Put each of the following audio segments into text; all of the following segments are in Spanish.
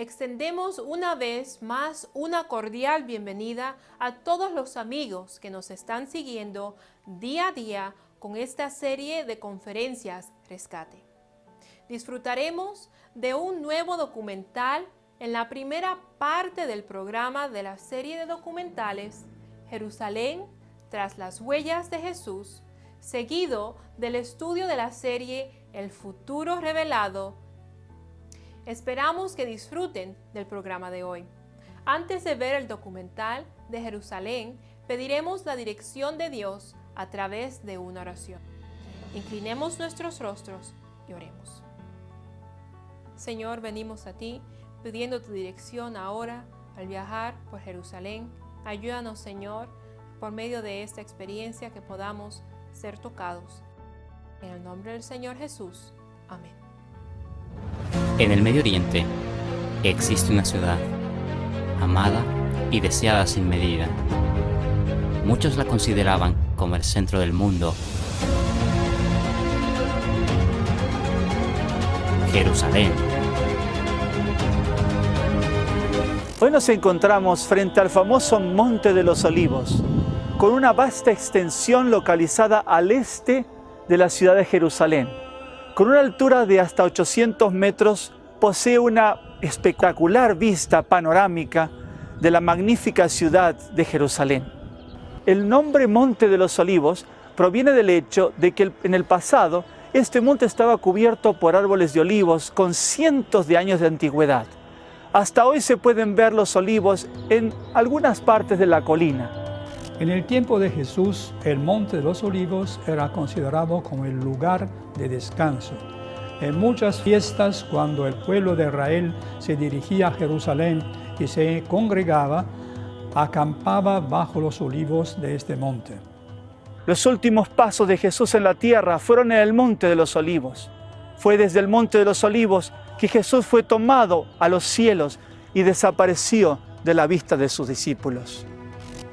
extendemos una vez más una cordial bienvenida a todos los amigos que nos están siguiendo día a día con esta serie de conferencias Rescate. Disfrutaremos de un nuevo documental en la primera parte del programa de la serie de documentales Jerusalén tras las huellas de Jesús, seguido del estudio de la serie El futuro revelado. Esperamos que disfruten del programa de hoy. Antes de ver el documental de Jerusalén, pediremos la dirección de Dios a través de una oración. Inclinemos nuestros rostros y oremos. Señor, venimos a ti pidiendo tu dirección ahora al viajar por Jerusalén. Ayúdanos, Señor, por medio de esta experiencia que podamos ser tocados. En el nombre del Señor Jesús. Amén. En el Medio Oriente existe una ciudad amada y deseada sin medida. Muchos la consideraban como el centro del mundo. Jerusalén. Hoy nos encontramos frente al famoso Monte de los Olivos, con una vasta extensión localizada al este de la ciudad de Jerusalén. Con una altura de hasta 800 metros, posee una espectacular vista panorámica de la magnífica ciudad de Jerusalén. El nombre Monte de los Olivos proviene del hecho de que en el pasado este monte estaba cubierto por árboles de olivos con cientos de años de antigüedad. Hasta hoy se pueden ver los olivos en algunas partes de la colina. En el tiempo de Jesús, el Monte de los Olivos era considerado como el lugar de descanso. En muchas fiestas, cuando el pueblo de Israel se dirigía a Jerusalén y se congregaba, acampaba bajo los olivos de este monte. Los últimos pasos de Jesús en la tierra fueron en el Monte de los Olivos. Fue desde el Monte de los Olivos que Jesús fue tomado a los cielos y desapareció de la vista de sus discípulos.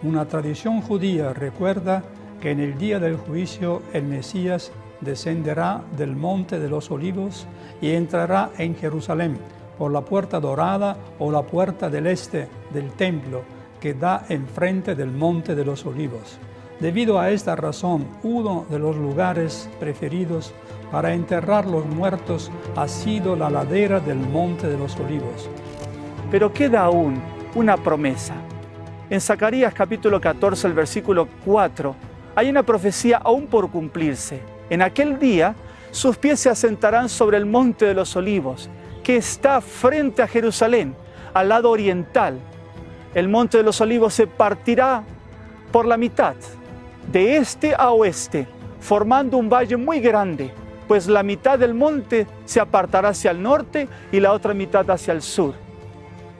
Una tradición judía recuerda que en el día del juicio el Mesías descenderá del Monte de los Olivos y entrará en Jerusalén por la puerta dorada o la puerta del este del templo que da enfrente del Monte de los Olivos. Debido a esta razón, uno de los lugares preferidos para enterrar los muertos ha sido la ladera del Monte de los Olivos. Pero queda aún una promesa. En Zacarías capítulo 14, el versículo 4, hay una profecía aún por cumplirse. En aquel día, sus pies se asentarán sobre el Monte de los Olivos, que está frente a Jerusalén, al lado oriental. El Monte de los Olivos se partirá por la mitad, de este a oeste, formando un valle muy grande, pues la mitad del monte se apartará hacia el norte y la otra mitad hacia el sur.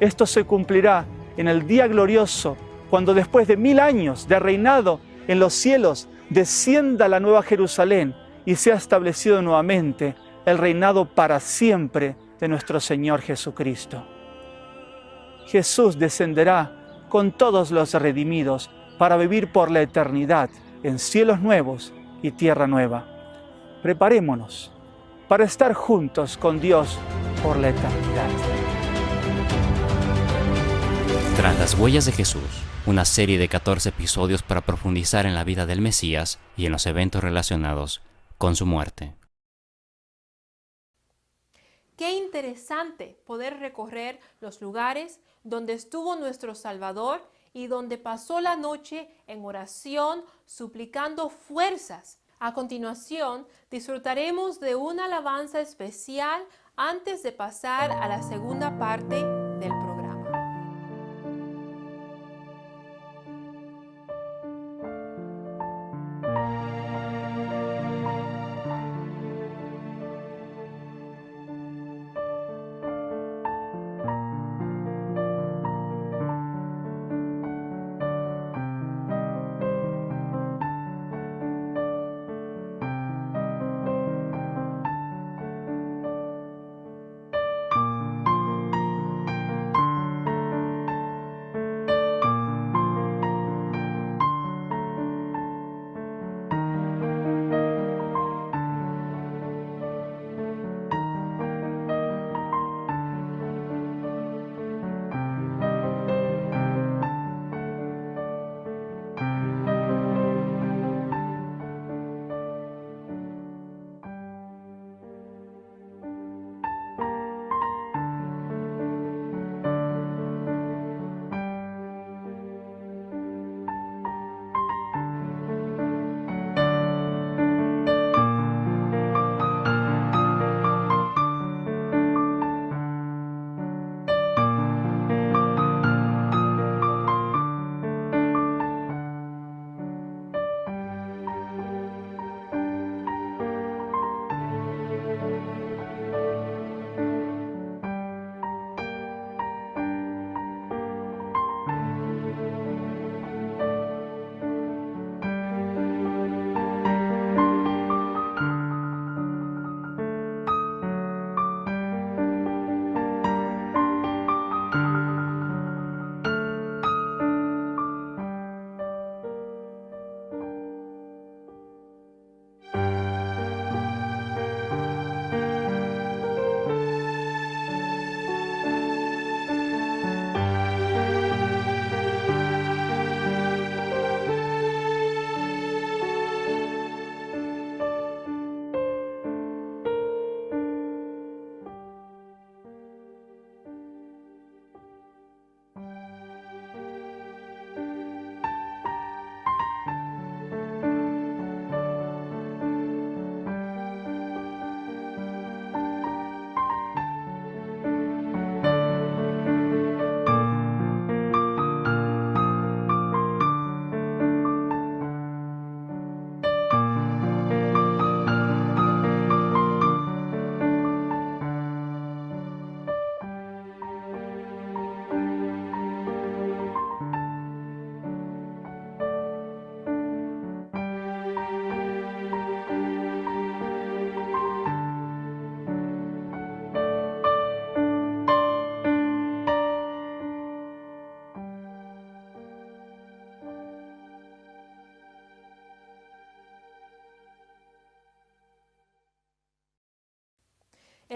Esto se cumplirá en el día glorioso, cuando después de 1000 años de reinado en los cielos, descienda la nueva Jerusalén y sea establecido nuevamente el reinado para siempre de nuestro Señor Jesucristo. Jesús descenderá con todos los redimidos para vivir por la eternidad en cielos nuevos y tierra nueva. Preparémonos para estar juntos con Dios por la eternidad. Tras las huellas de Jesús, una serie de 14 episodios para profundizar en la vida del Mesías y en los eventos relacionados con su muerte. Qué interesante poder recorrer los lugares donde estuvo nuestro Salvador y donde pasó la noche en oración, suplicando fuerzas. A continuación, disfrutaremos de una alabanza especial antes de pasar a la segunda parte del programa.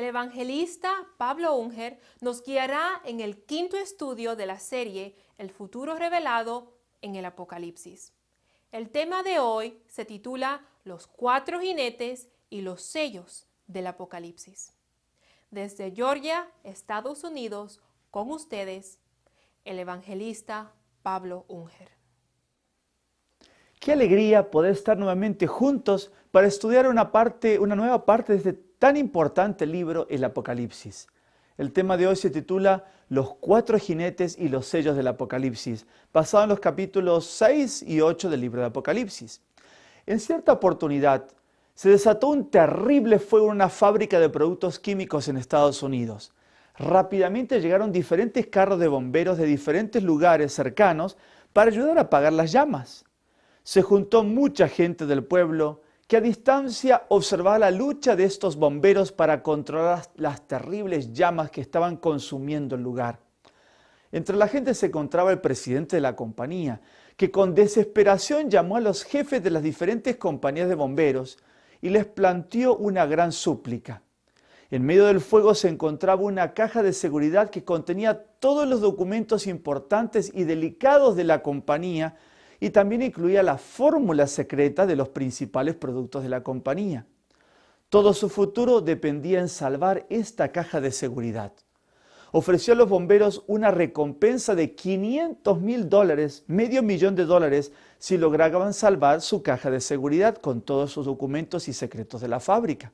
El evangelista Pablo Unger nos guiará en el quinto estudio de la serie El futuro revelado en el Apocalipsis. El tema de hoy se titula Los cuatro jinetes y los sellos del Apocalipsis. Desde Georgia, Estados Unidos, con ustedes, el evangelista Pablo Unger. Qué alegría poder estar nuevamente juntos para estudiar una nueva parte de este tan importante libro, el Apocalipsis. El tema de hoy se titula Los cuatro jinetes y los sellos del Apocalipsis, basado en los capítulos 6 y 8 del libro de Apocalipsis. En cierta oportunidad, se desató un terrible fuego en una fábrica de productos químicos en Estados Unidos. Rápidamente llegaron diferentes carros de bomberos de diferentes lugares cercanos para ayudar a apagar las llamas. Se juntó mucha gente del pueblo que a distancia observaba la lucha de estos bomberos para controlar las terribles llamas que estaban consumiendo el lugar. Entre la gente se encontraba el presidente de la compañía, que con desesperación llamó a los jefes de las diferentes compañías de bomberos y les planteó una gran súplica. En medio del fuego se encontraba una caja de seguridad que contenía todos los documentos importantes y delicados de la compañía y también incluía la fórmula secreta de los principales productos de la compañía. Todo su futuro dependía en salvar esta caja de seguridad. Ofreció a los bomberos una recompensa de $500,000, $500,000, si lograban salvar su caja de seguridad con todos sus documentos y secretos de la fábrica.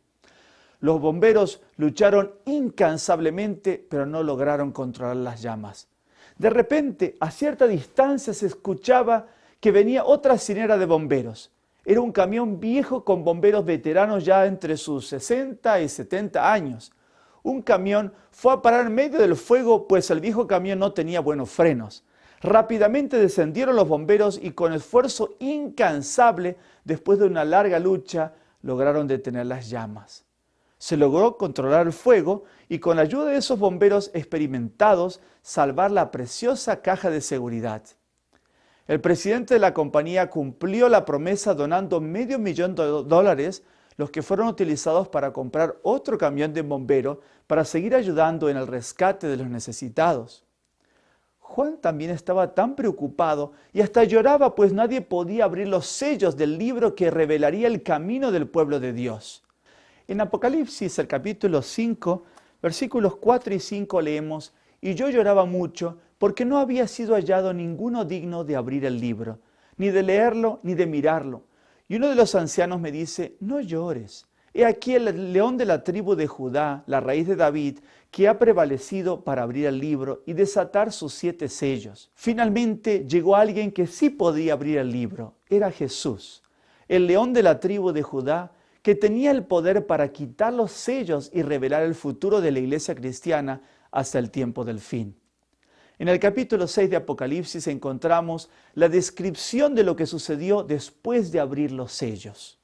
Los bomberos lucharon incansablemente, pero no lograron controlar las llamas. De repente, a cierta distancia se escuchaba que venía otra sirena de bomberos. Era un camión viejo con bomberos veteranos ya entre sus 60 y 70 años. Un camión fue a parar en medio del fuego, pues el viejo camión no tenía buenos frenos. Rápidamente descendieron los bomberos y con esfuerzo incansable, después de una larga lucha, lograron detener las llamas. Se logró controlar el fuego y con la ayuda de esos bomberos experimentados, salvar la preciosa caja de seguridad. El presidente de la compañía cumplió la promesa donando $500,000, los que fueron utilizados para comprar otro camión de bomberos para seguir ayudando en el rescate de los necesitados. Juan también estaba tan preocupado y hasta lloraba, pues nadie podía abrir los sellos del libro que revelaría el camino del pueblo de Dios. En Apocalipsis, el capítulo 5, versículos 4 y 5 leemos: «Y yo lloraba mucho, porque no había sido hallado ninguno digno de abrir el libro, ni de leerlo, ni de mirarlo. Y uno de los ancianos me dice: no llores. He aquí el león de la tribu de Judá, la raíz de David, que ha prevalecido para abrir el libro y desatar sus 7 sellos». Finalmente llegó alguien que sí podía abrir el libro. Era Jesús, el león de la tribu de Judá, que tenía el poder para quitar los sellos y revelar el futuro de la iglesia cristiana hasta el tiempo del fin. En el capítulo 6 de Apocalipsis encontramos la descripción de lo que sucedió después de abrir los sellos.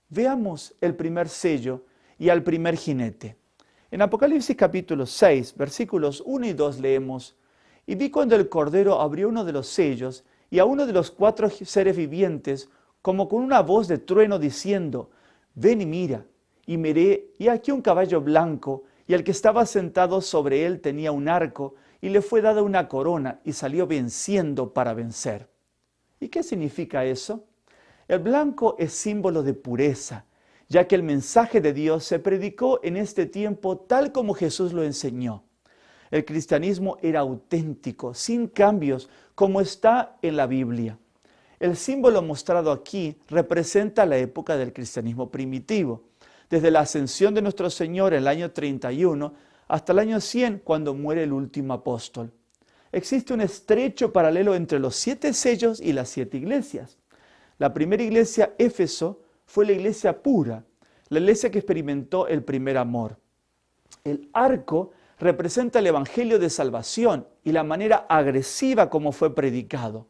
Veamos el primer sello y al primer jinete. En Apocalipsis capítulo 6, versículos 1 y 2 leemos: «Y vi cuando el Cordero abrió uno de los sellos, y a uno de los 4 seres vivientes, como con una voz de trueno diciendo: ven y mira. Y miré, y aquí un caballo blanco, y el que estaba sentado sobre él tenía un arco, y le fue dada una corona, y salió venciendo para vencer». ¿Y qué significa eso? El blanco es símbolo de pureza, ya que el mensaje de Dios se predicó en este tiempo tal como Jesús lo enseñó. El cristianismo era auténtico, sin cambios, como está en la Biblia. El símbolo mostrado aquí representa la época del cristianismo primitivo, desde la ascensión de nuestro Señor en el año 31 hasta el año 100, cuando muere el último apóstol. Existe un estrecho paralelo entre los 7 sellos y las 7 iglesias. La primera iglesia, Éfeso, fue la iglesia pura, la iglesia que experimentó el primer amor. El arco representa el evangelio de salvación y la manera agresiva como fue predicado.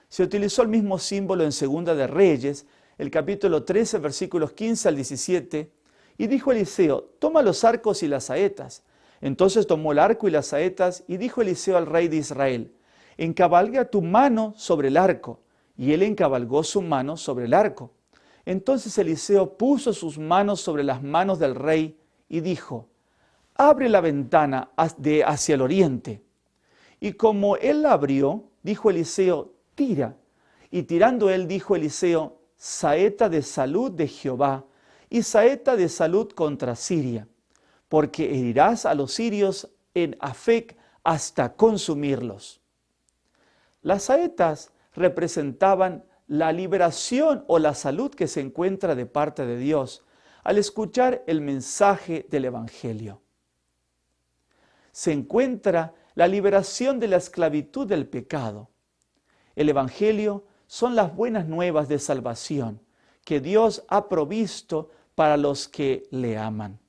Se utilizó el mismo símbolo en Segunda de Reyes, el capítulo 13, versículos 15 al 17, y dijo Eliseo: toma los arcos y las saetas. Entonces tomó el arco y las saetas, y dijo Eliseo al rey de Israel: encabalga tu mano sobre el arco. Y él encabalgó su mano sobre el arco. Entonces Eliseo puso sus manos sobre las manos del rey y dijo: abre la ventana hacia el oriente. Y como él la abrió, dijo Eliseo, tira. Y tirando él, dijo Eliseo, saeta de salud de Jehová y saeta de salud contra Siria, porque herirás a los sirios en Afec hasta consumirlos. Las saetas representaban la liberación o la salud que se encuentra de parte de Dios al escuchar el mensaje del Evangelio. Se encuentra la liberación de la esclavitud del pecado. El Evangelio son las buenas nuevas de salvación que Dios ha provisto para los que le aman.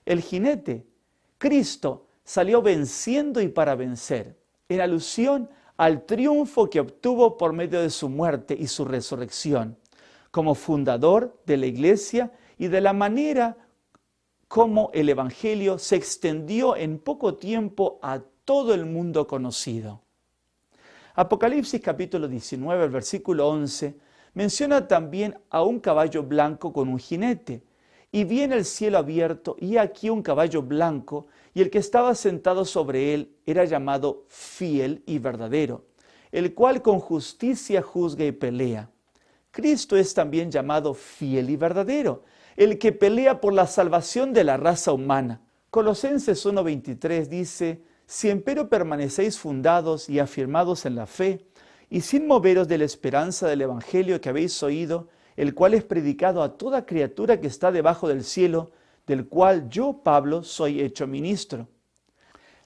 El jinete, Cristo, salió venciendo y para vencer, en alusión al triunfo que obtuvo por medio de su muerte y su resurrección, como fundador de la iglesia y de la manera como el Evangelio se extendió en poco tiempo a todo el mundo conocido. Apocalipsis capítulo 19, el versículo 11, menciona también a un caballo blanco con un jinete. Y vi en el cielo abierto, y aquí un caballo blanco, y el que estaba sentado sobre él era llamado Fiel y Verdadero, el cual con justicia juzga y pelea. Cristo es también llamado Fiel y Verdadero, el que pelea por la salvación de la raza humana. Colosenses 1:23 dice, si empero permanecéis fundados y afirmados en la fe, y sin moveros de la esperanza del Evangelio que habéis oído, el cual es predicado a toda criatura que está debajo del cielo, del cual yo, Pablo, soy hecho ministro.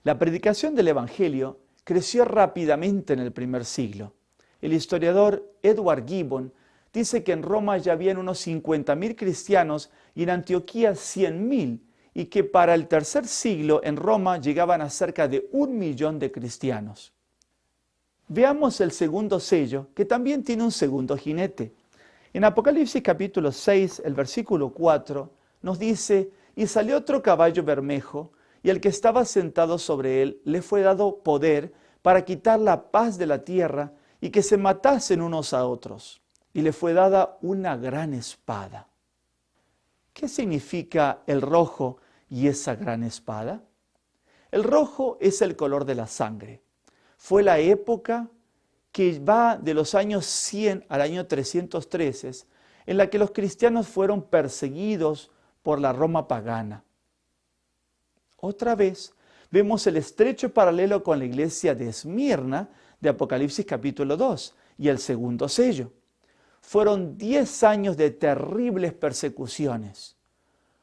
La predicación del Evangelio creció rápidamente en el primer siglo. El historiador Edward Gibbon dice que en Roma ya habían unos 50.000 cristianos y en Antioquía 100.000, y que para el tercer siglo en Roma llegaban a cerca de 1 millón de cristianos. Veamos el segundo sello, que también tiene un segundo jinete. En Apocalipsis capítulo 6, el versículo 4, nos dice, y salió otro caballo bermejo, y el que estaba sentado sobre él le fue dado poder para quitar la paz de la tierra y que se matasen unos a otros. Y le fue dada una gran espada. ¿Qué significa el rojo y esa gran espada? El rojo es el color de la sangre. Fue la época que va de los años 100 al año 313, en la que los cristianos fueron perseguidos por la Roma pagana. Otra vez vemos el estrecho paralelo con la iglesia de Esmirna de Apocalipsis capítulo 2 y el segundo sello. Fueron 10 años de terribles persecuciones.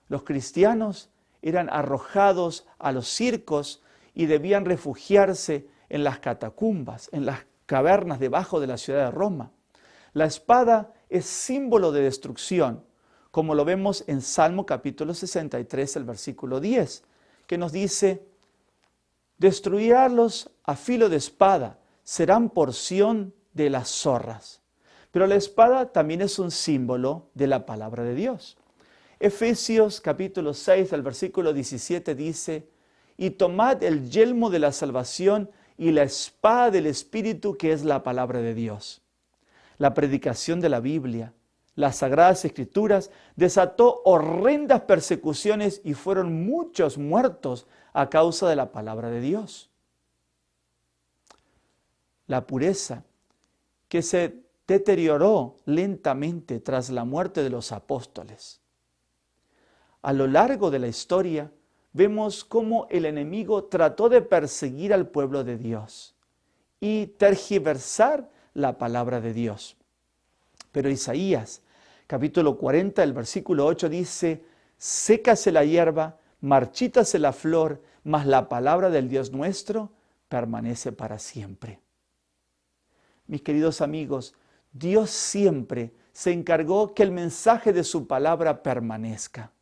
Los cristianos eran arrojados a los circos y debían refugiarse en las catacumbas, en las cavernas debajo de la ciudad de Roma. La espada es símbolo de destrucción, como lo vemos en Salmo capítulo 63, el versículo 10, que nos dice, destruirlos a filo de espada, serán porción de las zorras. Pero la espada también es un símbolo de la palabra de Dios. Efesios capítulo 6, el versículo 17 dice, y tomad el yelmo de la salvación y la espada del Espíritu, que es la palabra de Dios. La predicación de la Biblia, las Sagradas Escrituras, desató horrendas persecuciones y fueron muchos muertos a causa de la palabra de Dios. La pureza, que se deterioró lentamente tras la muerte de los apóstoles. A lo largo de la historia, vemos cómo el enemigo trató de perseguir al pueblo de Dios y tergiversar la palabra de Dios. Pero Isaías, capítulo 40, el versículo 8 dice, sécase la hierba, marchítase la flor, mas la palabra del Dios nuestro permanece para siempre. Mis queridos amigos, Dios siempre se encargó que el mensaje de su palabra permanezca.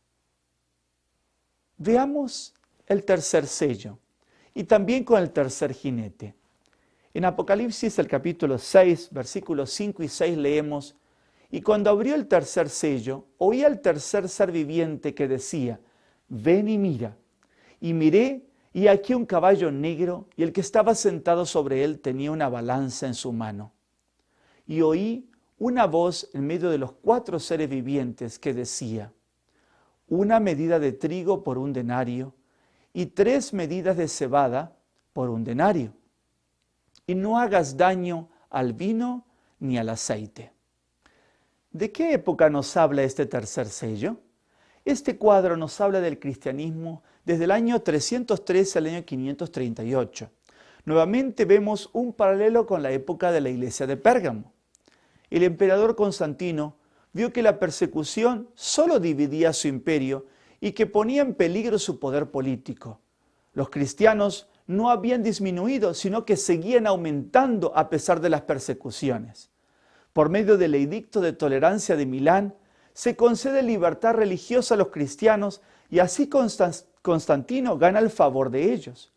Veamos el tercer sello y también con el tercer jinete. En Apocalipsis, el capítulo 6, versículos 5 y 6 leemos, y cuando abrió el tercer sello, oí al tercer ser viviente que decía, ven y mira. Y miré, y aquí un caballo negro, y el que estaba sentado sobre él tenía una balanza en su mano. Y oí una voz en medio de los 4 seres vivientes que decía, una medida de trigo por un denario y 3 medidas de cebada por un denario. Y no hagas daño al vino ni al aceite. ¿De qué época nos habla este tercer sello? Este cuadro nos habla del cristianismo desde el año 313 al año 538. Nuevamente vemos un paralelo con la época de la iglesia de Pérgamo. El emperador Constantino vio que la persecución solo dividía su imperio y que ponía en peligro su poder político. Los cristianos no habían disminuido, sino que seguían aumentando a pesar de las persecuciones. Por medio del Edicto de Tolerancia de Milán, se concede libertad religiosa a los cristianos y así Constantino gana el favor de ellos.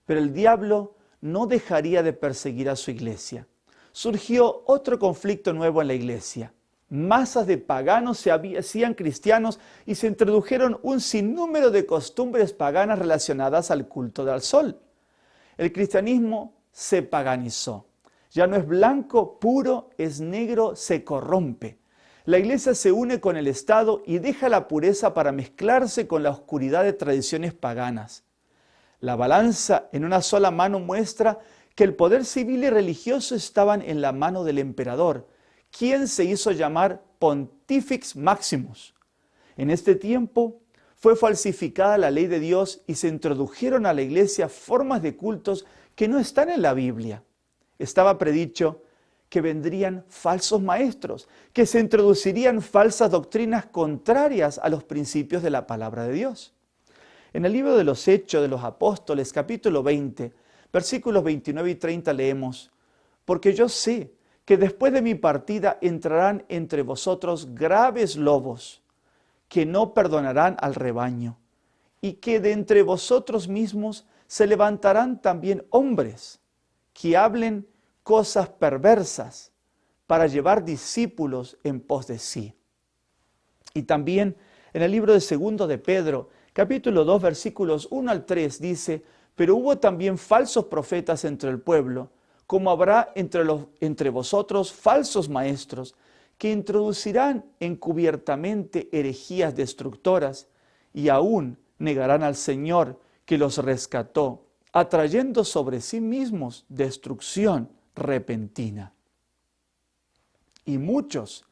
Pero el diablo no dejaría de perseguir a su iglesia. Surgió otro conflicto nuevo en la iglesia. Masas de paganos se hacían cristianos y se introdujeron un sinnúmero de costumbres paganas relacionadas al culto del sol. El cristianismo se paganizó. Ya no es blanco, puro, es negro, se corrompe. La iglesia se une con el Estado y deja la pureza para mezclarse con la oscuridad de tradiciones paganas. La balanza en una sola mano muestra que el poder civil y religioso estaban en la mano del emperador, quien se hizo llamar Pontifex Maximus. En este tiempo fue falsificada la ley de Dios y se introdujeron a la iglesia formas de cultos que no están en la Biblia. Estaba predicho que vendrían falsos maestros, que se introducirían falsas doctrinas contrarias a los principios de la palabra de Dios. En el libro de los Hechos de los Apóstoles, capítulo 20, versículos 29 y 30 leemos: «Porque yo sé que después de mi partida entrarán entre vosotros graves lobos, que no perdonarán al rebaño, y que de entre vosotros mismos se levantarán también hombres, que hablen cosas perversas para llevar discípulos en pos de sí». Y también en el libro de 2 de Pedro, capítulo 2, versículos 1 al 3, dice: «Pero hubo también falsos profetas entre el pueblo, como habrá entre vosotros falsos maestros, que introducirán encubiertamente herejías destructoras, y aún negarán al Señor que los rescató, atrayendo sobre sí mismos destrucción repentina. Y muchos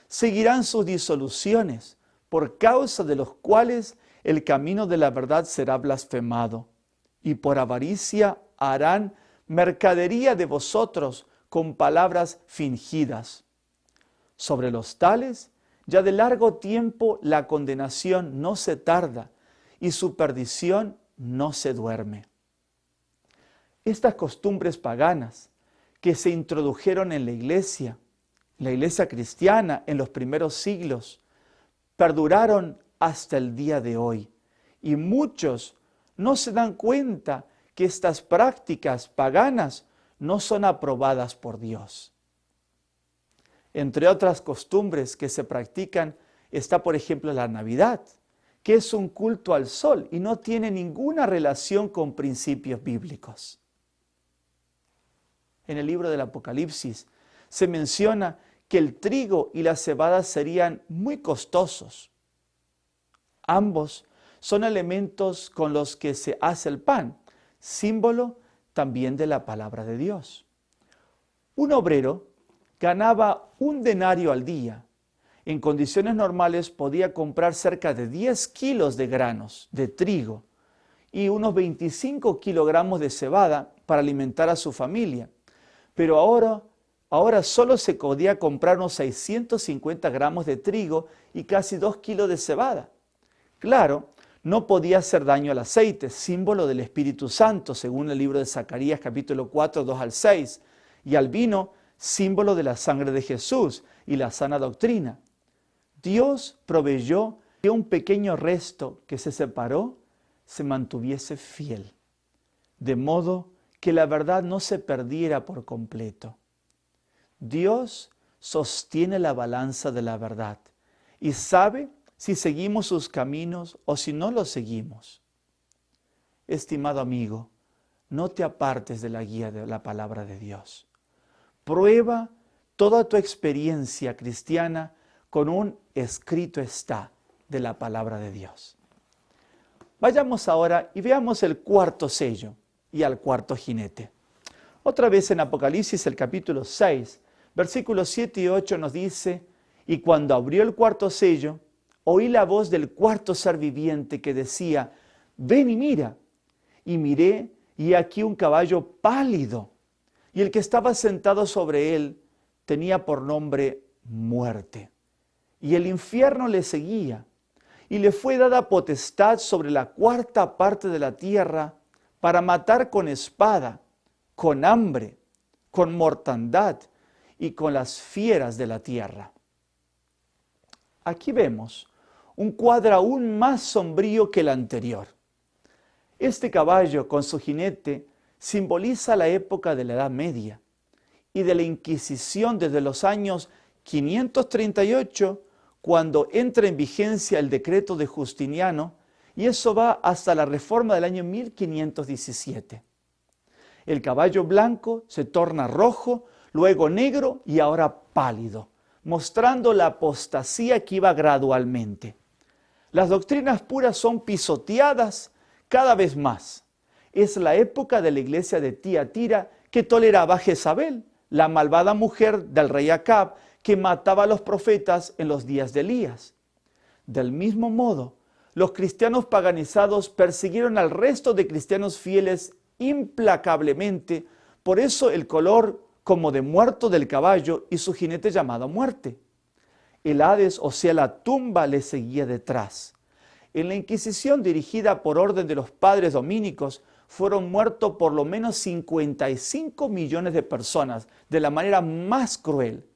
seguirán sus disoluciones, por causa de los cuales el camino de la verdad será blasfemado, y por avaricia harán mercadería de vosotros con palabras fingidas. Sobre los tales, ya de largo tiempo la condenación no se tarda, y su perdición no se duerme». Estas costumbres paganas que se introdujeron en la iglesia cristiana en los primeros siglos, perduraron hasta el día de hoy. Y muchos no se dan cuenta que estas prácticas paganas no son aprobadas por Dios. Entre otras costumbres que se practican está, por ejemplo, la Navidad, que es un culto al sol y no tiene ninguna relación con principios bíblicos. En el libro del Apocalipsis se menciona que el trigo y la cebada serían muy costosos. Ambos son elementos con los que se hace el pan, símbolo también de la palabra de Dios. Un obrero ganaba 1 denario al día. En condiciones normales podía comprar cerca de 10 kilos de granos de trigo y unos 25 kilogramos de cebada para alimentar a su familia. Pero ahora solo se podía comprar unos 650 gramos de trigo y casi 2 kilos de cebada. Claro, no podía hacer daño al aceite, símbolo del Espíritu Santo, según el libro de Zacarías capítulo 4, 2 al 6, y al vino, símbolo de la sangre de Jesús y la sana doctrina. Dios proveyó que un pequeño resto que se separó se mantuviese fiel, de modo que la verdad no se perdiera por completo. Dios sostiene la balanza de la verdad y sabe si seguimos sus caminos o si no los seguimos. Estimado amigo, no te apartes de la guía de la palabra de Dios. Prueba toda tu experiencia cristiana con un escrito está, de la palabra de Dios. Vayamos ahora y veamos el cuarto sello y al cuarto jinete. Otra vez en Apocalipsis, el capítulo 6, versículos 7 y 8 nos dice: y cuando abrió el cuarto sello, oí la voz del cuarto ser viviente que decía: ven y mira. Y miré, y aquí un caballo pálido, y el que estaba sentado sobre él tenía por nombre Muerte. Y el infierno le seguía, y le fue dada potestad sobre la cuarta parte de la tierra para matar con espada, con hambre, con mortandad y con las fieras de la tierra. Aquí vemos un cuadro aún más sombrío que el anterior. Este caballo con su jinete simboliza la época de la Edad Media y de la Inquisición desde los años 538, cuando entra en vigencia el decreto de Justiniano, y eso va hasta la reforma del año 1517. El caballo blanco se torna rojo, luego negro y ahora pálido, mostrando la apostasía que iba gradualmente. Las doctrinas puras son pisoteadas cada vez más. Es la época de la iglesia de Tiatira que toleraba a Jezabel, la malvada mujer del rey Acab, que mataba a los profetas en los días de Elías. Del mismo modo, los cristianos paganizados persiguieron al resto de cristianos fieles implacablemente, por eso el color como de muerto del caballo y su jinete llamado Muerte. El Hades, o sea la tumba, le seguía detrás. En la Inquisición dirigida por orden de los padres dominicos, fueron muertos por lo menos 55 millones de personas de la manera más cruel.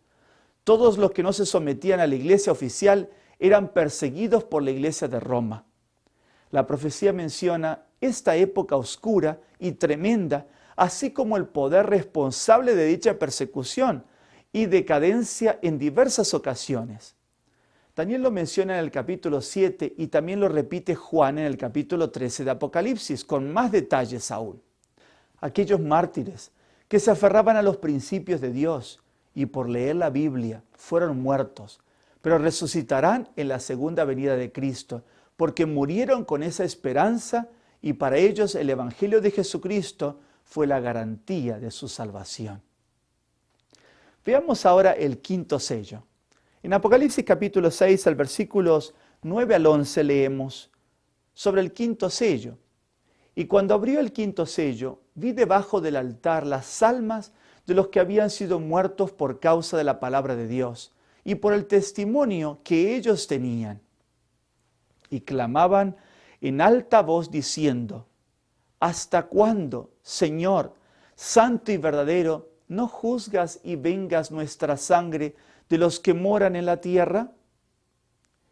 Todos los que no se sometían a la iglesia oficial eran perseguidos por la iglesia de Roma. La profecía menciona esta época oscura y tremenda, así como el poder responsable de dicha persecución y decadencia en diversas ocasiones. Daniel lo menciona en el capítulo 7 y también lo repite Juan en el capítulo 13 de Apocalipsis, con más detalles aún. Aquellos mártires que se aferraban a los principios de Dios y por leer la Biblia fueron muertos, pero resucitarán en la segunda venida de Cristo, porque murieron con esa esperanza y para ellos el Evangelio de Jesucristo fue la garantía de su salvación. Veamos ahora el quinto sello. En Apocalipsis capítulo 6, al versículos 9 al 11 leemos sobre el quinto sello. Y cuando abrió el quinto sello, vi debajo del altar las almas de los que habían sido muertos por causa de la palabra de Dios y por el testimonio que ellos tenían. Y clamaban en alta voz diciendo: ¿hasta cuándo, Señor, santo y verdadero, no juzgas y vengas nuestra sangre de los que moran en la tierra?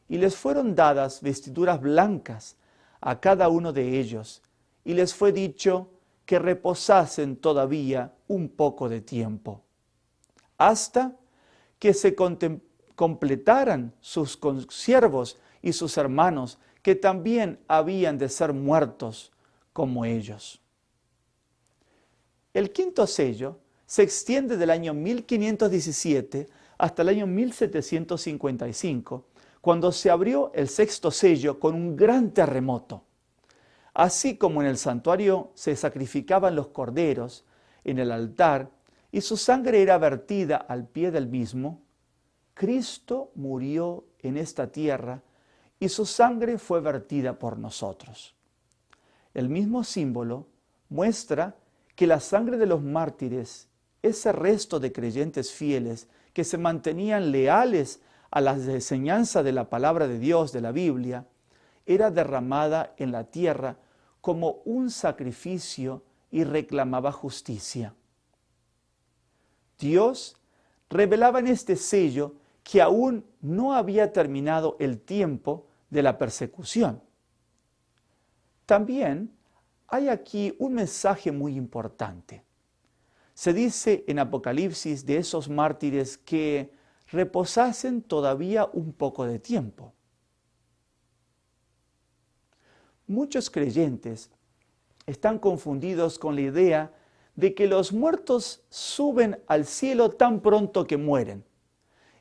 Y les fueron dadas vestiduras blancas a cada uno de ellos, y les fue dicho que reposasen todavía un poco de tiempo, hasta que se completaran sus consiervos y sus hermanos, que también habían de ser muertos como ellos. El quinto sello se extiende del año 1517 hasta el año 1755, cuando se abrió el sexto sello con un gran terremoto. Así como en el santuario se sacrificaban los corderos en el altar y su sangre era vertida al pie del mismo, Cristo murió en esta tierra y su sangre fue vertida por nosotros. El mismo símbolo muestra que la sangre de los mártires, ese resto de creyentes fieles que se mantenían leales a la enseñanza de la palabra de Dios, de la Biblia, era derramada en la tierra como un sacrificio y reclamaba justicia. Dios revelaba en este sello que aún no había terminado el tiempo de la persecución. También hay aquí un mensaje muy importante. Se dice en Apocalipsis de esos mártires que reposasen todavía un poco de tiempo. Muchos creyentes están confundidos con la idea de que los muertos suben al cielo tan pronto que mueren.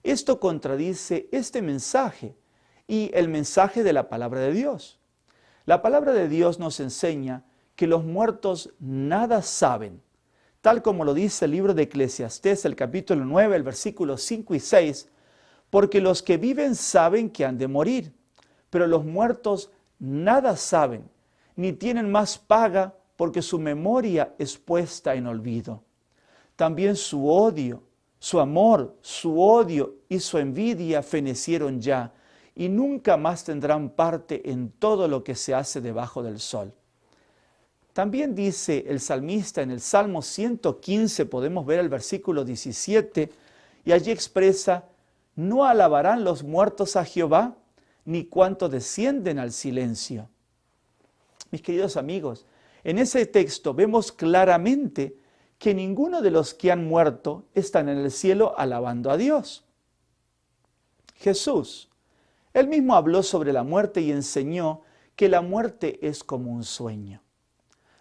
Esto contradice este mensaje y el mensaje de la palabra de Dios. La palabra de Dios nos enseña que los muertos nada saben, tal como lo dice el libro de Eclesiastés, el capítulo 9, el versículo 5 y 6, porque los que viven saben que han de morir, pero los muertos nada saben, ni tienen más paga porque su memoria es puesta en olvido. También su odio, su amor, su odio y su envidia fenecieron ya, y nunca más tendrán parte en todo lo que se hace debajo del sol. También dice el salmista en el Salmo 115, podemos ver el versículo 17, y allí expresa: no alabarán los muertos a Jehová, ni cuanto descienden al silencio. Mis queridos amigos, en ese texto vemos claramente que ninguno de los que han muerto están en el cielo alabando a Dios. Jesús, él mismo habló sobre la muerte y enseñó que la muerte es como un sueño.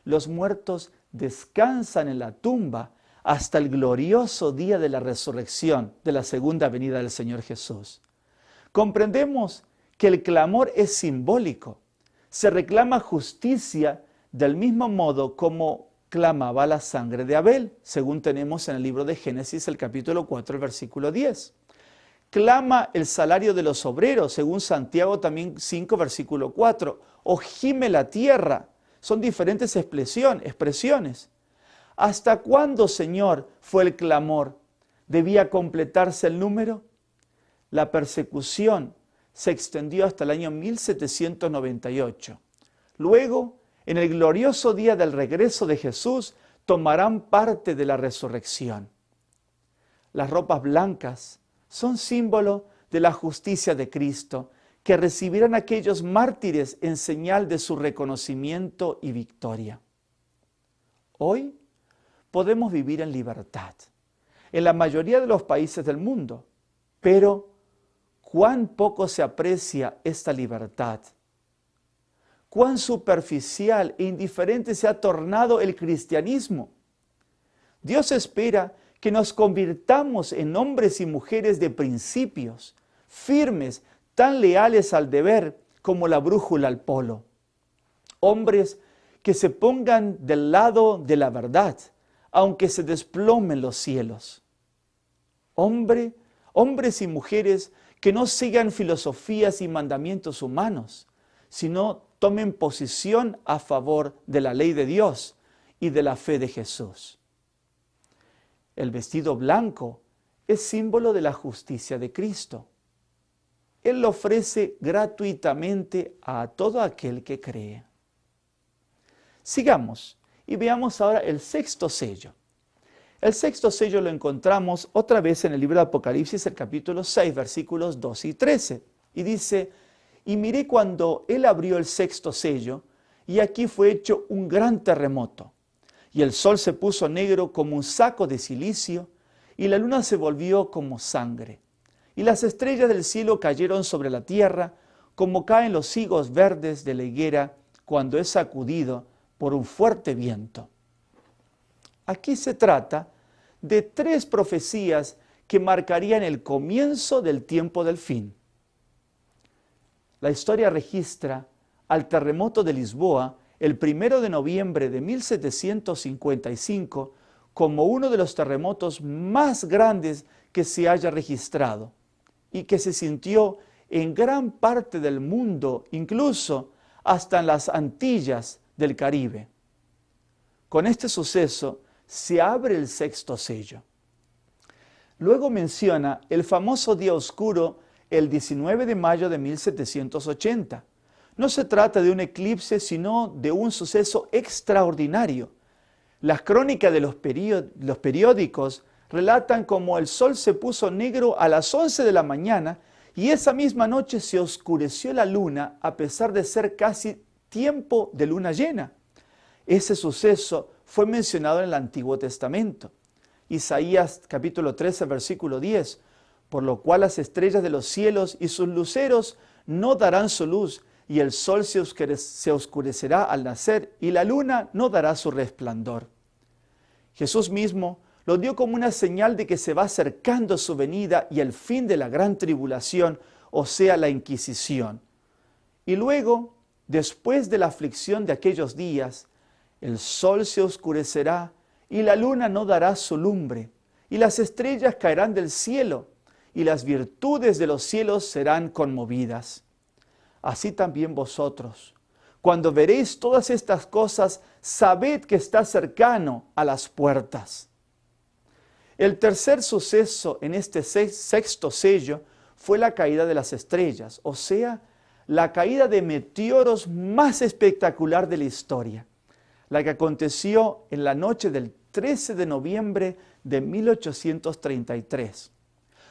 Los muertos descansan en la tumba hasta el glorioso día de la resurrección, de la segunda venida del Señor Jesús. Comprendemos que el clamor es simbólico. Se reclama justicia del mismo modo como clamaba la sangre de Abel, según tenemos en el libro de Génesis, el capítulo 4, el versículo 10. Clama el salario de los obreros, según Santiago también 5, versículo 4. O gime la tierra. Son diferentes expresiones. ¿Hasta cuándo, Señor, fue el clamor? ¿Debía completarse el número? La persecución se extendió hasta el año 1798. Luego, en el glorioso día del regreso de Jesús, tomarán parte de la resurrección. Las ropas blancas son símbolo de la justicia de Cristo, que recibirán aquellos mártires en señal de su reconocimiento y victoria. Hoy podemos vivir en libertad en la mayoría de los países del mundo, pero cuán poco se aprecia esta libertad. Cuán superficial e indiferente se ha tornado el cristianismo. Dios espera que nos convirtamos en hombres y mujeres de principios, firmes, tan leales al deber como la brújula al polo. Hombres que se pongan del lado de la verdad, aunque se desplomen los cielos. Hombres y mujeres que no sigan filosofías y mandamientos humanos, sino tomen posición a favor de la ley de Dios y de la fe de Jesús. El vestido blanco es símbolo de la justicia de Cristo. Él lo ofrece gratuitamente a todo aquel que cree. Sigamos y veamos ahora el sexto sello. El sexto sello lo encontramos otra vez en el libro de Apocalipsis, el capítulo 6, versículos 12 y 13. Y dice: y miré cuando él abrió el sexto sello, y aquí fue hecho un gran terremoto. Y el sol se puso negro como un saco de cilicio, y la luna se volvió como sangre. Y las estrellas del cielo cayeron sobre la tierra, como caen los higos verdes de la higuera cuando es sacudido por un fuerte viento. Aquí se trata de 3 profecías que marcarían el comienzo del tiempo del fin. La historia registra al terremoto de Lisboa el 1 de noviembre de 1755 como uno de los terremotos más grandes que se haya registrado y que se sintió en gran parte del mundo, incluso hasta en las Antillas del Caribe. Con este suceso se abre el sexto sello. Luego menciona el famoso día oscuro, el 19 de mayo de 1780. No se trata de un eclipse, sino de un suceso extraordinario. Las crónicas de los periódicos relatan cómo el sol se puso negro a las 11 de la mañana y esa misma noche se oscureció la luna a pesar de ser casi tiempo de luna llena. Ese suceso fue mencionado en el Antiguo Testamento. Isaías capítulo 13, versículo 10, por lo cual las estrellas de los cielos y sus luceros no darán su luz, y el sol se oscurecerá al nacer, y la luna no dará su resplandor. Jesús mismo lo dio como una señal de que se va acercando su venida y el fin de la gran tribulación, o sea, la Inquisición. Y luego, después de la aflicción de aquellos días, el sol se oscurecerá y la luna no dará su lumbre, y las estrellas caerán del cielo, y las virtudes de los cielos serán conmovidas. Así también vosotros, cuando veréis todas estas cosas, sabed que está cercano a las puertas. El tercer suceso en este sexto sello fue la caída de las estrellas, o sea, la caída de meteoros más espectacular de la historia, la que aconteció en la noche del 13 de noviembre de 1833.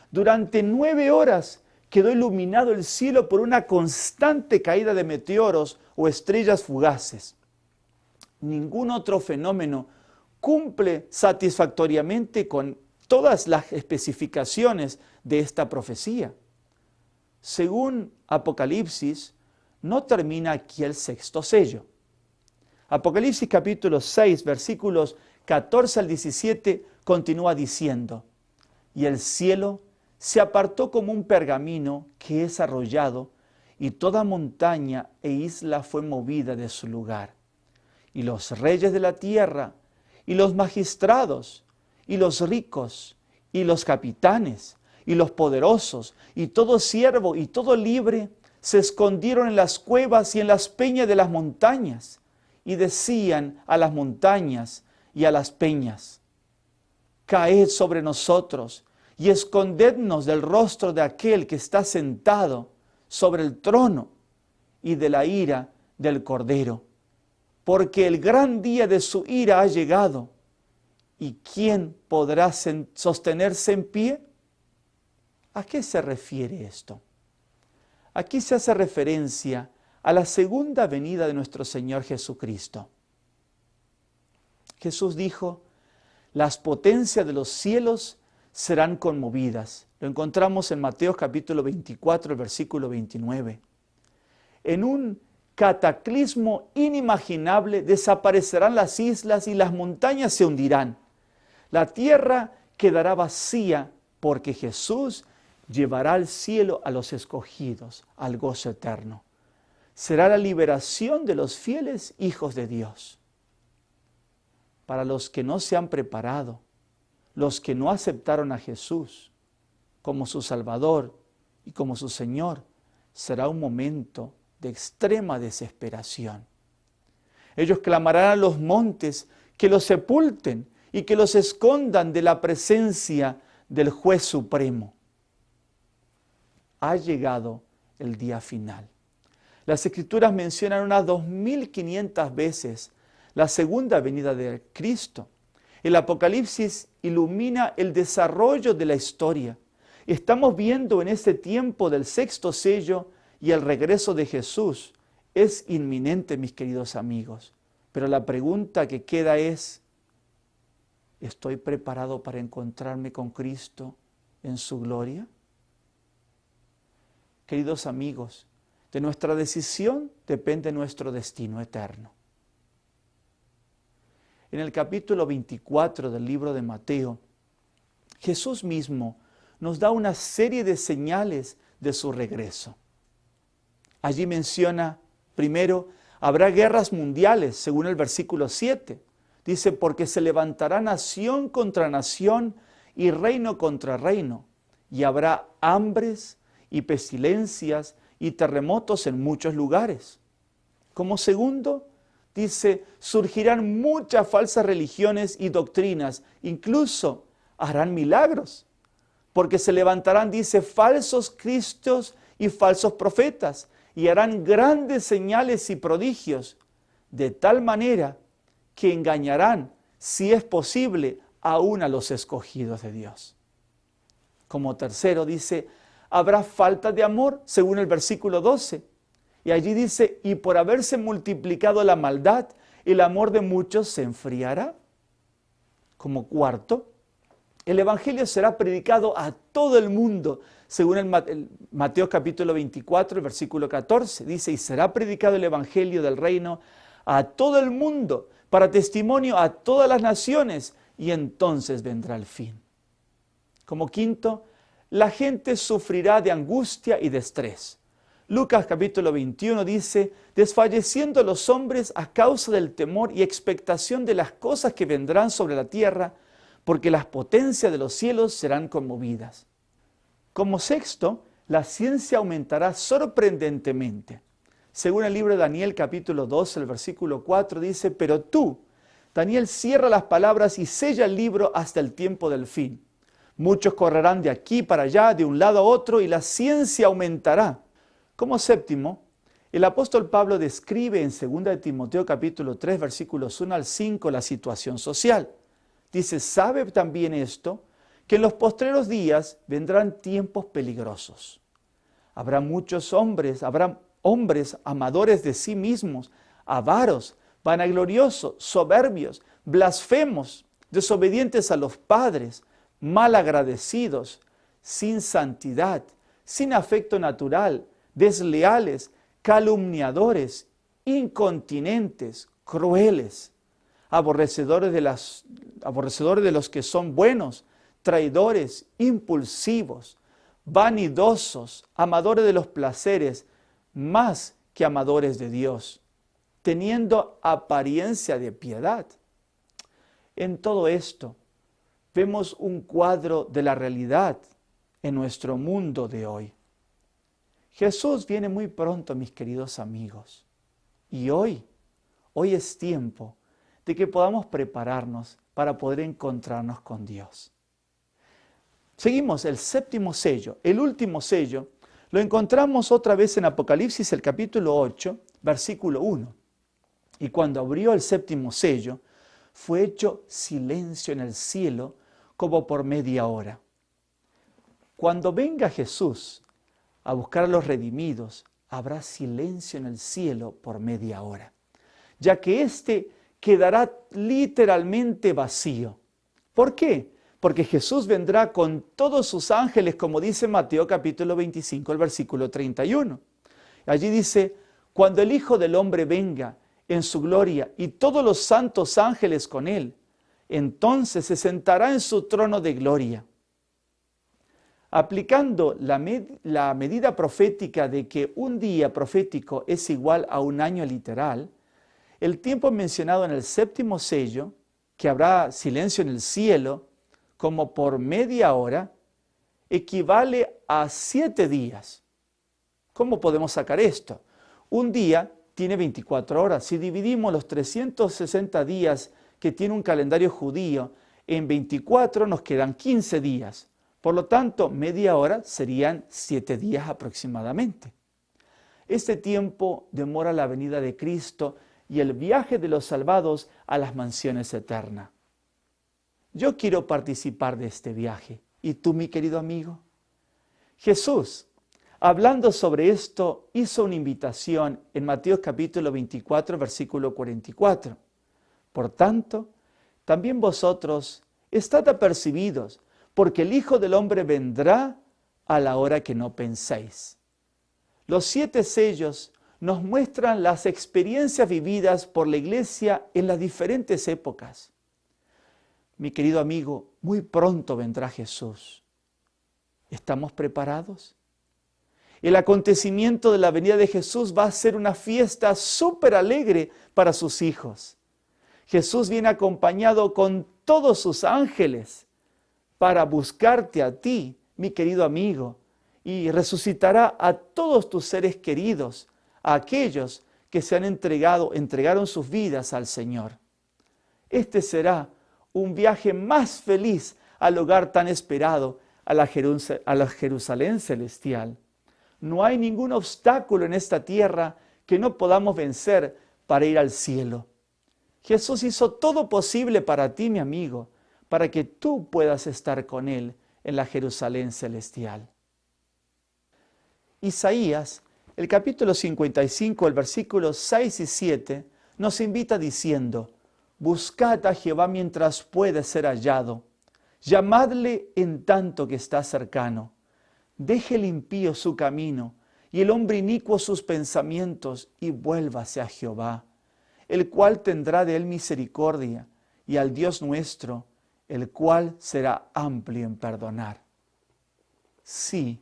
Durante 9 horas quedó iluminado el cielo por una constante caída de meteoros o estrellas fugaces. Ningún otro fenómeno cumple satisfactoriamente con todas las especificaciones de esta profecía. Según Apocalipsis, no termina aquí el sexto sello. Apocalipsis capítulo 6, versículos 14 al 17, continúa diciendo: y el cielo se apartó como un pergamino que es arrollado, y toda montaña e isla fue movida de su lugar. Y los reyes de la tierra, y los magistrados, y los ricos, y los capitanes, y los poderosos, y todo siervo, y todo libre, se escondieron en las cuevas y en las peñas de las montañas, y decían a las montañas y a las peñas: caed sobre nosotros, y escondednos del rostro de aquel que está sentado sobre el trono, y de la ira del Cordero. Porque el gran día de su ira ha llegado, ¿y quién podrá sostenerse en pie? ¿A qué se refiere esto? Aquí se hace referencia a la segunda venida de nuestro Señor Jesucristo. Jesús dijo: las potencias de los cielos serán conmovidas. Lo encontramos en Mateo capítulo 24, versículo 29. En un cataclismo inimaginable desaparecerán las islas y las montañas se hundirán. La tierra quedará vacía porque Jesús llevará al cielo a los escogidos, al gozo eterno. Será la liberación de los fieles hijos de Dios. Para los que no se han preparado, los que no aceptaron a Jesús como su Salvador y como su Señor, será un momento de extrema desesperación. Ellos clamarán a los montes que los sepulten y que los escondan de la presencia del Juez Supremo. Ha llegado el día final. Las Escrituras mencionan unas 2500 veces la segunda venida de Cristo. El Apocalipsis ilumina el desarrollo de la historia. Estamos viendo en este tiempo del sexto sello y el regreso de Jesús. Es inminente, mis queridos amigos. Pero la pregunta que queda es: ¿estoy preparado para encontrarme con Cristo en su gloria? Queridos amigos, de nuestra decisión depende nuestro destino eterno. En el capítulo 24 del libro de Mateo, Jesús mismo nos da una serie de señales de su regreso. Allí menciona, primero, habrá guerras mundiales, según el versículo 7. Dice: porque se levantará nación contra nación y reino contra reino, y habrá hambres y pestilencias y terremotos en muchos lugares. Como segundo, dice: surgirán muchas falsas religiones y doctrinas, incluso harán milagros, porque se levantarán, dice, falsos cristos y falsos profetas, y harán grandes señales y prodigios, de tal manera que engañarán, si es posible, aún a los escogidos de Dios. Como tercero, dice: habrá falta de amor, según el versículo 12. Y allí dice: y por haberse multiplicado la maldad, el amor de muchos se enfriará. Como cuarto, el Evangelio será predicado a todo el mundo, según el Mateo capítulo 24, el versículo 14. Dice: y será predicado el Evangelio del reino a todo el mundo, para testimonio a todas las naciones, y entonces vendrá el fin. Como quinto, la gente sufrirá de angustia y de estrés. Lucas capítulo 21 dice, desfalleciendo los hombres a causa del temor y expectación de las cosas que vendrán sobre la tierra, porque las potencias de los cielos serán conmovidas. Como sexto, la ciencia aumentará sorprendentemente. Según el libro de Daniel capítulo 12, el versículo 4 dice, pero tú, Daniel, cierra las palabras y sella el libro hasta el tiempo del fin. Muchos correrán de aquí para allá, de un lado a otro, y la ciencia aumentará. Como séptimo, el apóstol Pablo describe en 2 de Timoteo capítulo 3, versículos 1 al 5, la situación social. Dice, ¿sabe también esto? Que en los postreros días vendrán tiempos peligrosos. Habrá hombres amadores de sí mismos, avaros, vanagloriosos, soberbios, blasfemos, desobedientes a los padres, malagradecidos, sin santidad, sin afecto natural, desleales, calumniadores, incontinentes, crueles, aborrecedores de los que son buenos, traidores, impulsivos, vanidosos, amadores de los placeres, más que amadores de Dios, teniendo apariencia de piedad. En todo esto, vemos un cuadro de la realidad en nuestro mundo de hoy. Jesús viene muy pronto, mis queridos amigos. Y hoy es tiempo de que podamos prepararnos para poder encontrarnos con Dios. Seguimos el séptimo sello, el último sello. Lo encontramos otra vez en Apocalipsis, el capítulo 8, versículo 1. Y cuando abrió el séptimo sello, fue hecho silencio en el cielo como por media hora. Cuando venga Jesús a buscar a los redimidos, habrá silencio en el cielo por media hora, ya que éste quedará literalmente vacío. ¿Por qué? Porque Jesús vendrá con todos sus ángeles, como dice Mateo capítulo 25, el versículo 31. Allí dice, cuando el Hijo del Hombre venga en su gloria y todos los santos ángeles con él, entonces se sentará en su trono de gloria. Aplicando la medida profética de que un día profético es igual a un año literal, el tiempo mencionado en el séptimo sello, que habrá silencio en el cielo, como por media hora, equivale a 7 días. ¿Cómo podemos sacar esto? Un día tiene 24 horas. Si dividimos los 360 días que tiene un calendario judío en 24, nos quedan 15 días. Por lo tanto, media hora serían 7 días aproximadamente. Este tiempo demora la venida de Cristo y el viaje de los salvados a las mansiones eternas. Yo quiero participar de este viaje. ¿Y tú, mi querido amigo? Jesús, hablando sobre esto, hizo una invitación en Mateo capítulo 24, versículo 44. Por tanto, también vosotros estad apercibidos, porque el Hijo del Hombre vendrá a la hora que no penséis. Los 7 sellos nos muestran las experiencias vividas por la Iglesia en las diferentes épocas. Mi querido amigo, muy pronto vendrá Jesús. ¿Estamos preparados? El acontecimiento de la venida de Jesús va a ser una fiesta súper alegre para sus hijos. Jesús viene acompañado con todos sus ángeles para buscarte a ti, mi querido amigo, y resucitará a todos tus seres queridos, a aquellos que se han entregaron sus vidas al Señor. Este será un viaje más feliz al hogar tan esperado, a la Jerusalén celestial. No hay ningún obstáculo en esta tierra que no podamos vencer para ir al cielo. Jesús hizo todo posible para ti, mi amigo, para que tú puedas estar con Él en la Jerusalén celestial. Isaías, el capítulo 55, el versículos 6 y 7, nos invita diciendo, buscad a Jehová mientras puede ser hallado, llamadle en tanto que está cercano. Deje el impío su camino y el hombre inicuo sus pensamientos y vuélvase a Jehová, el cual tendrá de él misericordia, y al Dios nuestro, el cual será amplio en perdonar. Sí,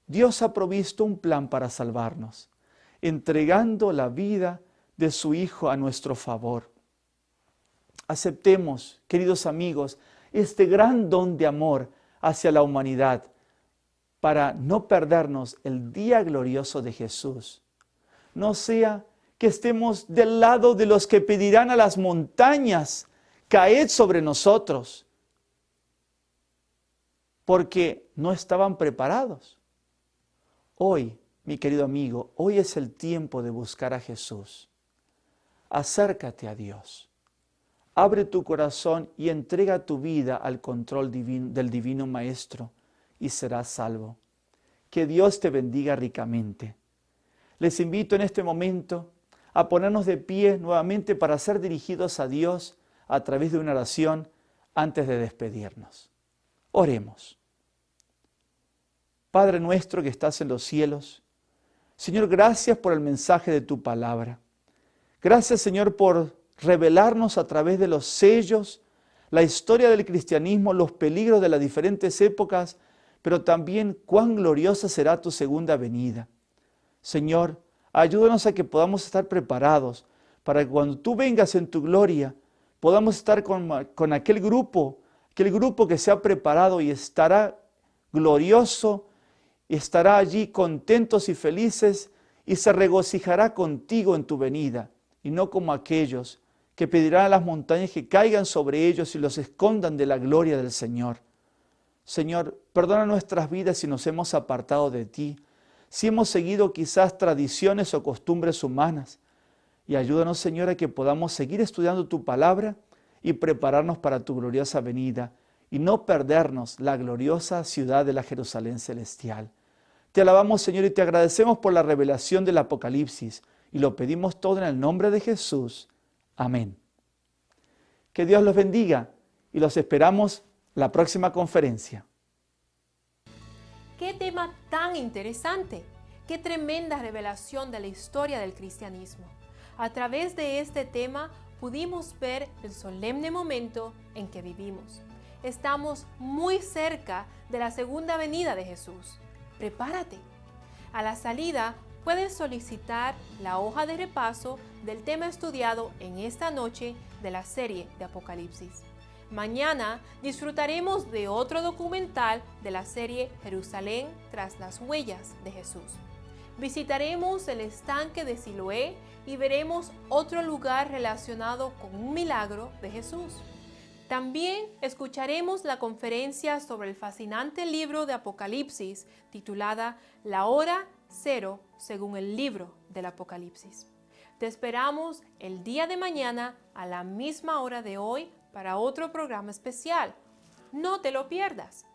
Dios ha provisto un plan para salvarnos, entregando la vida de su Hijo a nuestro favor. Aceptemos, queridos amigos, este gran don de amor hacia la humanidad para no perdernos el día glorioso de Jesús. No sea que estemos del lado de los que pedirán a las montañas, caed sobre nosotros, porque no estaban preparados. Hoy, mi querido amigo, hoy es el tiempo de buscar a Jesús. Acércate a Dios. Abre tu corazón y entrega tu vida al control del Divino Maestro y serás salvo. Que Dios te bendiga ricamente. Les invito en este momento a ponernos de pie nuevamente para ser dirigidos a Dios a través de una oración antes de despedirnos. Oremos. Padre nuestro que estás en los cielos, Señor, gracias por el mensaje de tu palabra. Gracias, Señor, por revelarnos a través de los sellos, la historia del cristianismo, los peligros de las diferentes épocas, pero también cuán gloriosa será tu segunda venida. Señor, ayúdanos a que podamos estar preparados para que cuando tú vengas en tu gloria, podamos estar con aquel grupo que se ha preparado y estará glorioso, y estará allí contentos y felices y se regocijará contigo en tu venida, y no como aquellos que pedirán a las montañas que caigan sobre ellos y los escondan de la gloria del Señor. Señor, perdona nuestras vidas si nos hemos apartado de ti, si hemos seguido quizás tradiciones o costumbres humanas, y ayúdanos, Señor, a que podamos seguir estudiando tu palabra y prepararnos para tu gloriosa venida, y no perdernos la gloriosa ciudad de la Jerusalén celestial. Te alabamos, Señor, y te agradecemos por la revelación del Apocalipsis, y lo pedimos todo en el nombre de Jesús. Amén. Que Dios los bendiga, y los esperamos la próxima conferencia. ¡Qué tema tan interesante! ¡Qué tremenda revelación de la historia del cristianismo! A través de este tema pudimos ver el solemne momento en que vivimos. Estamos muy cerca de la segunda venida de Jesús. Prepárate. A la salida puedes solicitar la hoja de repaso del tema estudiado en esta noche de la serie de Apocalipsis. Mañana disfrutaremos de otro documental de la serie Jerusalén tras las huellas de Jesús. Visitaremos el estanque de Siloé y veremos otro lugar relacionado con un milagro de Jesús. También escucharemos la conferencia sobre el fascinante libro de Apocalipsis titulada La Hora Cero según el libro del Apocalipsis. Te esperamos el día de mañana a la misma hora de hoy para otro programa especial. No te lo pierdas.